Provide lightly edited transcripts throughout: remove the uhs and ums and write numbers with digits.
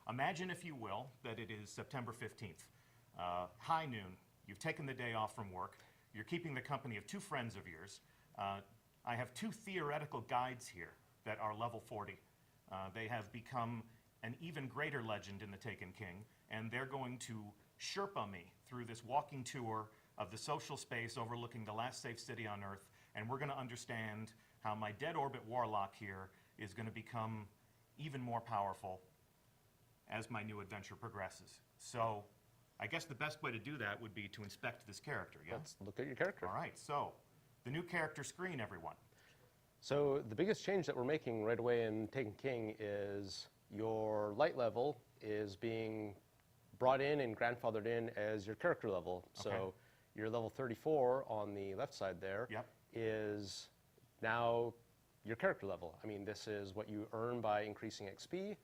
Imagine, if you will, that it is September 15th, high noon. You've taken the day off from work. You're keeping the company of two friends of yours. I have two theoretical guides here that are level 40. They have become an even greater legend in the Taken King, and they're going to Sherpa me through this walking tour of the social space overlooking the last safe city on Earth, and we're going to understand how my dead orbit warlock here is going to become even more powerful as my new adventure progresses. So I guess the best way to do that would be to inspect this character, yeah? Let's look at your character. All right, so the new character screen, everyone. So the biggest change that we're making right away in Taken King is your light level is being brought in and grandfathered in as your character level. Okay. So your level 34 on the left side there is now your character level. I mean, this is what you earn by increasing XP.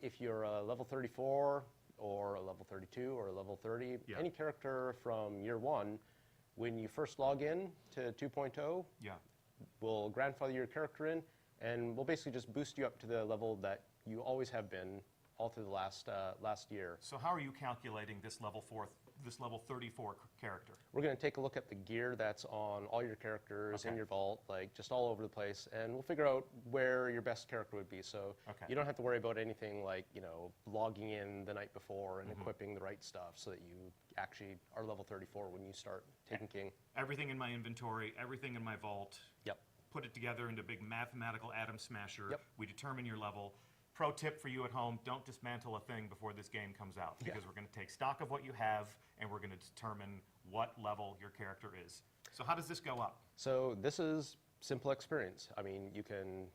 If you're a level 34 or a level 32 or a level 30, any character from year one, when you first log in to 2.0, we'll grandfather your character in, and we'll basically just boost you up to the level that you always have been all through the last year. So how are you calculating this level 34 character? We're going to take a look at the gear that's on all your characters in your vault, like just all over the place, and we'll figure out where your best character would be. So you don't have to worry about anything like, you know, logging in the night before and equipping the right stuff so that you actually are level 34 when you start Taken King. Everything in my inventory, everything in my vault. Put it together into a big mathematical atom smasher. We determine your level. Pro tip for you at home, don't dismantle a thing before this game comes out, because we're going to take stock of what you have and we're going to determine what level your character is. So how does this go up? So this is simple experience. I mean, you can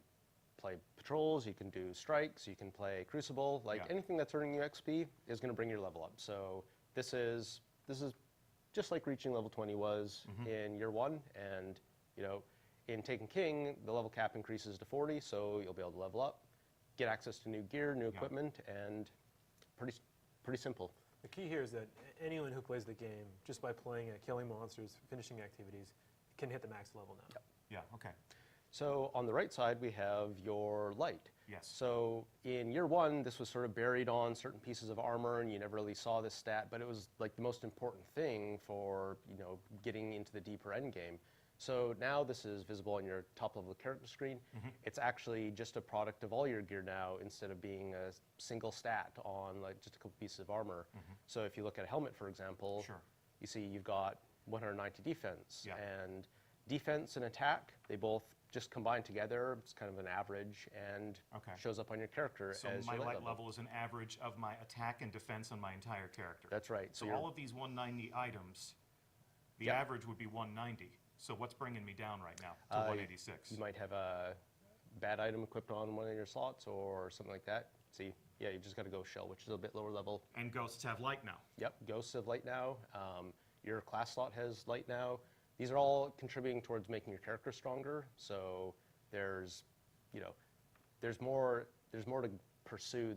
play patrols, you can do strikes, you can play Crucible, like anything that's earning you XP is going to bring your level up. So this is just like reaching level 20 was in year one, and you know, in Taken King, the level cap increases to 40, so you'll be able to level up, get access to new gear, new equipment, and pretty simple. The key here is that anyone who plays the game, just by playing it, killing monsters, finishing activities, can hit the max level now. Okay. So on the right side, we have your light. Yes. So in year one, this was sort of buried on certain pieces of armor, and you never really saw this stat, but it was like the most important thing for, you know, getting into the deeper end game. So now this is visible on your top level character screen. It's actually just a product of all your gear now, instead of being a single stat on like just a couple pieces of armor. So if you look at a helmet, for example, you see you've got 190 defense, and defense and attack, they both just combine together. It's kind of an average, and shows up on your character so as my your light level is an average of my attack and defense on my entire character. That's right. So all of these 190 items, the average would be 190. So what's bringing me down right now to 186? You might have a bad item equipped on one of your slots or something like that. See, you've just got a Ghost Shell, which is a bit lower level. And Ghosts have light now. Yep, Ghosts have light now. Your class slot has light now. These are all contributing towards making your character stronger. So there's more to pursue.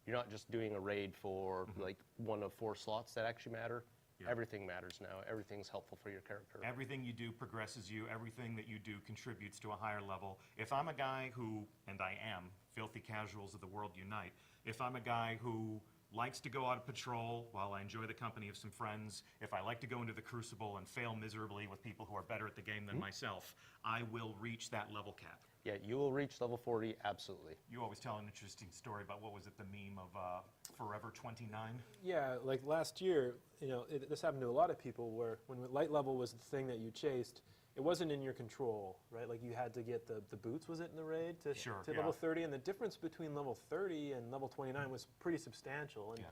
You're not just doing a raid for like one of 4 slots that actually matter. Everything matters now. Everything's helpful for your character. Everything you do progresses you. Everything that you do contributes to a higher level. If I'm a guy who, and I am, filthy casuals of the world unite, if I'm a guy who likes to go on patrol while I enjoy the company of some friends, if I like to go into the Crucible and fail miserably with people who are better at the game than myself, I will reach that level cap. Yeah, you will reach level 40, absolutely. You always tell an interesting story about, what was it, the meme of Forever 29? Yeah, like last year, you know, this happened to a lot of people where when light level was the thing that you chased, it wasn't in your control, right? Like you had to get the boots, was it, in the raid, to level 30, and the difference between level 30 and level 29 was pretty substantial. And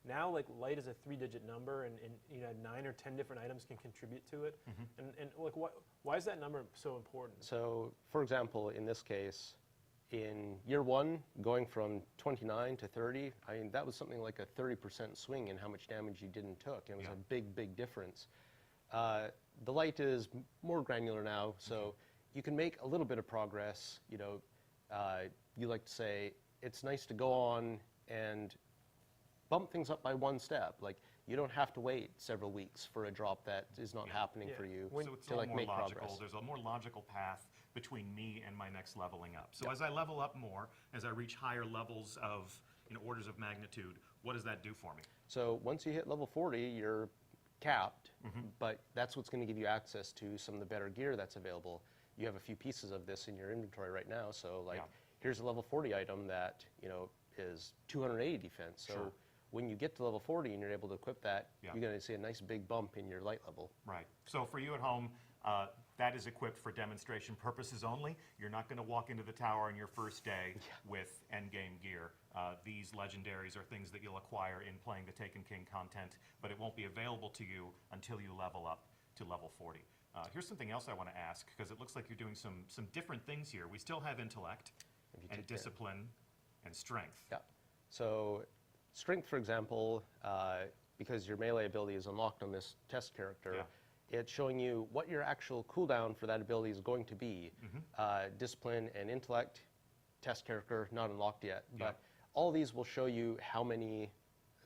now, like, light is a 3-digit number, and you know, 9 or 10 different items can contribute to it. And like, why is that number so important? So, for example, in this case, in year one, going from 29 to 30, I mean, that was something like a 30% swing in how much damage you did and took. It was a big, big difference. The light is more granular now, so you can make a little bit of progress. You know, you like to say, it's nice to go on and bump things up by 1 step. Like, you don't have to wait several weeks for a drop that is not happening for you so it's to like make progress. There's a more logical path between me and my next leveling up. So as I level up more, as I reach higher levels of in orders of magnitude, what does that do for me? So once you hit level 40, you're capped, but that's what's going to give you access to some of the better gear that's available. You have a few pieces of this in your inventory right now, so like here's a level 40 item that is 280 defense. So when you get to level 40 and you're able to equip that, you're going to see a nice big bump in your light level. Right. So for you at home, that is equipped for demonstration purposes only. You're not going to walk into the tower on your first day with endgame gear. These legendaries are things that you'll acquire in playing the Taken King content, but it won't be available to you until you level up to level 40. Here's something else I want to ask, because it looks like you're doing some different things here. We still have intellect and discipline and strength. Yeah. So strength, for example, because your melee ability is unlocked on this test character, it's showing you what your actual cooldown for that ability is going to be. Discipline and intellect, test character, not unlocked yet. But all these will show you how many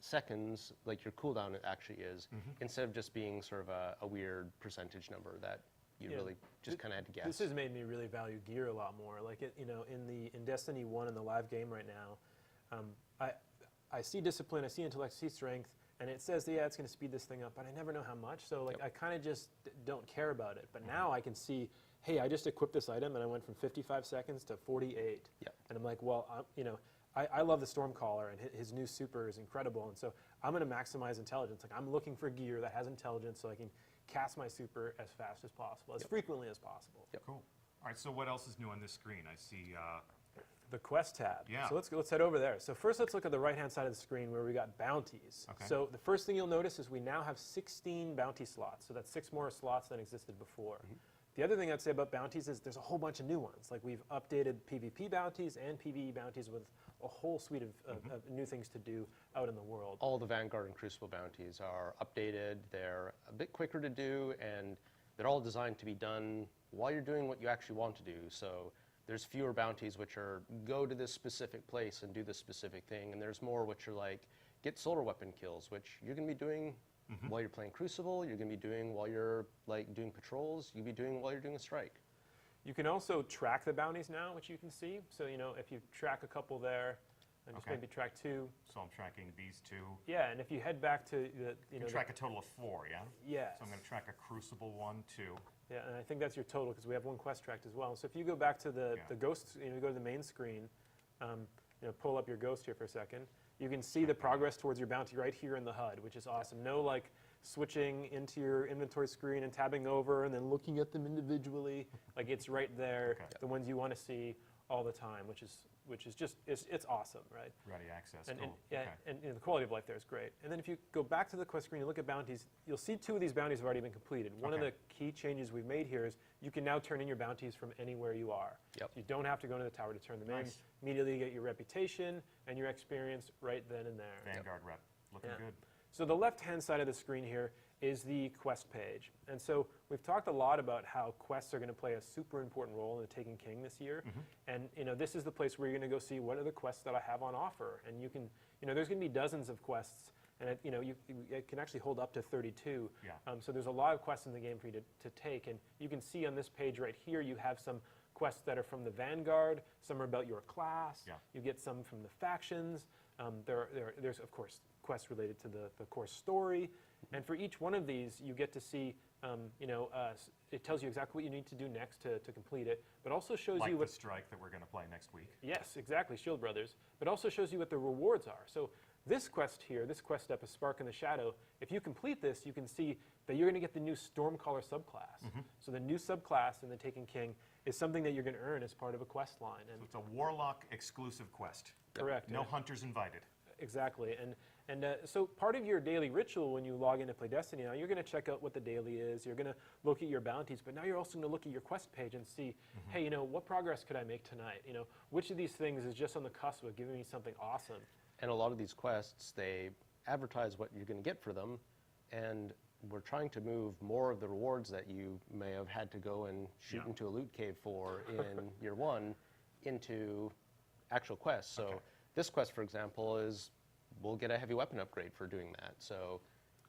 seconds like your cooldown actually is, instead of just being sort of a weird percentage number that you really just kind of had to guess. This has made me really value gear a lot more. Like in Destiny 1 in the live game right now, I see discipline, I see intellect, I see strength, and it says, yeah, it's going to speed this thing up, but I never know how much, so like I kind of just don't care about it. But now I can see, hey, I just equipped this item, and I went from 55 seconds to 48. And I'm like, well, I love the Stormcaller, and his new super is incredible, and so I'm going to maximize intelligence. Like I'm looking for gear that has intelligence so I can cast my super as fast as possible, as frequently as possible. Cool. All right, so what else is new on this screen? I see... the quest tab. Yeah. So let's head over there. So first let's look at the right-hand side of the screen where we got bounties. Okay. So the first thing you'll notice is we now have 16 bounty slots. So that's 6 more slots than existed before. The other thing I'd say about bounties is there's a whole bunch of new ones. Like we've updated PvP bounties and PvE bounties with a whole suite of new things to do out in the world. All the Vanguard and Crucible bounties are updated. They're a bit quicker to do, and they're all designed to be done while you're doing what you actually want to do. So there's fewer bounties which are go to this specific place and do this specific thing, and there's more which are like get solar weapon kills, which you're going to be doing while you're playing Crucible, you're going to be doing while you're like doing patrols, you'll be doing while you're doing a strike. You can also track the bounties now, which you can see. So if you track a couple there, and just maybe track 2. So I'm tracking these 2. Yeah, and if you head back to You can track a total of 4, yeah? Yes. So I'm going to track a Crucible 1, 2. Yeah, and I think that's your total because we have 1 quest tracked as well. So if you go back to the ghost, you go to the main screen, pull up your ghost here for a second, you can see the progress towards your bounty right here in the HUD, which is awesome. No like switching into your inventory screen and tabbing over and then looking at them individually. Like it's right there, the ones you want to see all the time, which is just it's awesome, right? Ready access. And, cool. and the quality of life there is great. And then if you go back to the quest screen and look at bounties, you'll see 2 of these bounties have already been completed. One of the key changes we've made here is you can now turn in your bounties from anywhere you are. So you don't have to go to the tower to turn them in. Immediately you get your reputation and your experience right then and there. Vanguard rep. Looking good. So the left-hand side of the screen here is the quest page. And so we've talked a lot about how quests are going to play a super important role in the Taken King this year. And this is the place where you're going to go see what are the quests that I have on offer. And you can, there's going to be dozens of quests, and it can actually hold up to 32. So there's a lot of quests in the game for you to take. And you can see on this page right here, you have some quests that are from the Vanguard. Some are about your class. You get some from the factions. There's, of course, quests related to the core story. And for each one of these, you get to see, it tells you exactly what you need to do next to complete it, but also shows you what... the strike that we're going to play next week. Yes, exactly, Shield Brothers. But also shows you what the rewards are. So this quest here, this quest step is Spark in the Shadow. If you complete this, you can see that you're going to get the new Stormcaller subclass. So the new subclass in the Taken King is something that you're going to earn as part of a quest line. And so it's a Warlock exclusive quest. Correct. No hunters invited. Exactly. And so part of your daily ritual when you log in to play Destiny now, you're going to check out what the daily is. You're going to look at your bounties, but now you're also going to look at your quest page and see, hey, what progress could I make tonight? Which of these things is just on the cusp of giving me something awesome? And a lot of these quests, they advertise what you're going to get for them, and we're trying to move more of the rewards that you may have had to go and shoot into a loot cave for in year 1 into actual quests. So this quest, for example, we'll get a heavy weapon upgrade for doing that. So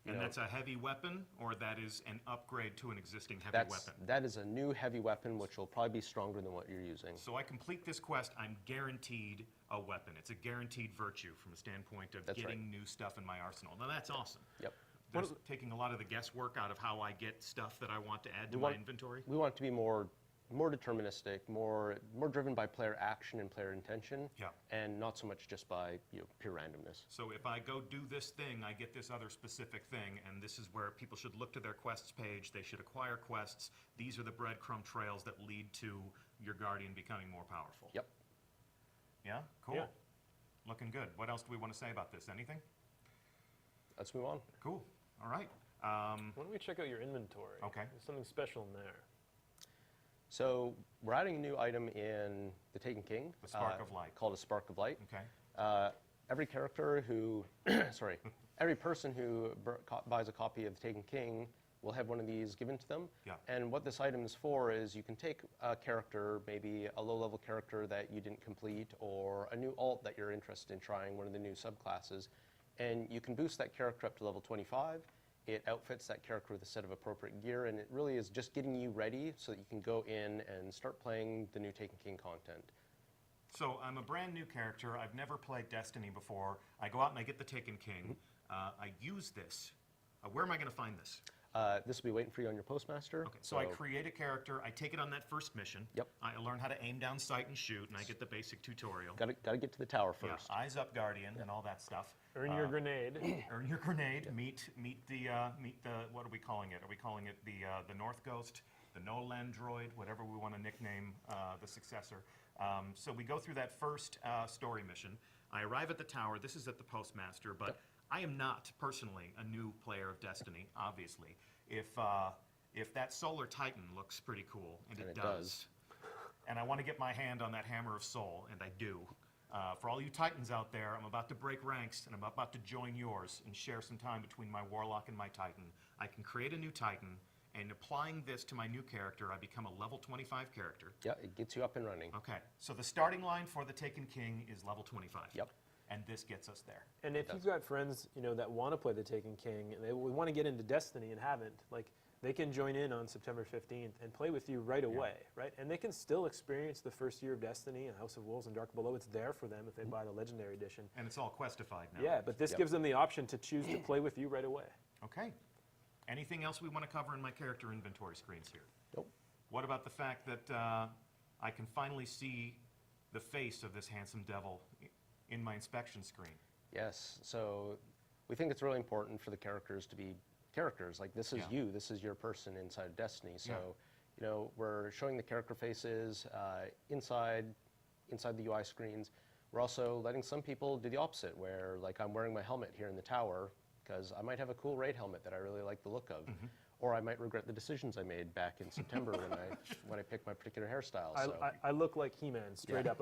And that's a heavy weapon, or that is an upgrade to an existing heavy weapon? That is a new heavy weapon, which will probably be stronger than what you're using. So I complete this quest, I'm guaranteed a weapon. It's a guaranteed virtue from a standpoint of getting new stuff in my arsenal. Now that's awesome. Yep. That's taking a lot of the guesswork out of how I get stuff that I want to add to my inventory. We want it to be more deterministic, more driven by player action and player intention, and not so much just by pure randomness. So if I go do this thing, I get this other specific thing, and this is where people should look to their quests page. They should acquire quests. These are the breadcrumb trails that lead to your Guardian becoming more powerful. Yep. Yeah? Cool. Yeah. Looking good. What else do we want to say about this? Anything? Let's move on. Cool. All right. Why don't we check out your inventory? Okay. There's something special in there. So we're adding a new item in the Taken King. The Spark of Light. Called a Spark of Light. Okay. Every character who, every person who buys a copy of the Taken King will have one of these given to them. Yeah. And what this item is for is you can take a character, maybe a low-level character that you didn't complete, or a new alt that you're interested in trying, one of the new subclasses, and you can boost that character up to level 25. It outfits that character with a set of appropriate gear, and it really is just getting you ready so that you can go in and start playing the new Taken King content. So I'm a brand new character. I've never played Destiny before. I go out and I get the Taken King. I use this. Where am I going to find this? This will be waiting for you on your postmaster. Okay, so I create a character. I take it on that first mission. Yep. I learn how to aim down sight and shoot, and I get the basic tutorial. Got to get to the tower first. Yeah, eyes up, Guardian, and all that stuff. Earn your grenade. Earn your grenade. Meet the what are we calling it? Are we calling it the North Ghost, the Noland droid, whatever we want to nickname the successor? So we go through that first story mission. I arrive at the tower. This is at the postmaster, but I am not personally a new player of Destiny. Obviously, if that Solar Titan looks pretty cool, and it does, and I want to get my hand on that Hammer of Soul, and I do. For all you Titans out there, I'm about to break ranks, and I'm about to join yours and share some time between my Warlock and my Titan. I can create a new Titan, and applying this to my new character, I become a level 25 character. Yeah, it gets you up and running. Okay, so the starting line for the Taken King is level 25. Yep. And this gets us there. And if you've got friends, that want to play the Taken King, and they want to get into Destiny and haven't, they can join in on September 15th and play with you right away, right? And they can still experience the first year of Destiny and House of Wolves and Dark Below. It's there for them if they buy the Legendary Edition. And it's all questified now. Yeah, but this gives them the option to choose to play with you right away. Okay. Anything else we want to cover in my character inventory screens here? Nope. What about the fact that I can finally see the face of this handsome devil in my inspection screen? Yes, so we think it's really important for the characters to be characters. Like, this is you, this is your person inside of Destiny. So, we're showing the character faces inside the UI screens. We're also letting some people do the opposite, where, like, I'm wearing my helmet here in the tower because I might have a cool raid helmet that I really like the look of. Or I might regret the decisions I made back in September when I picked my particular hairstyle. I look like He-Man, straight up.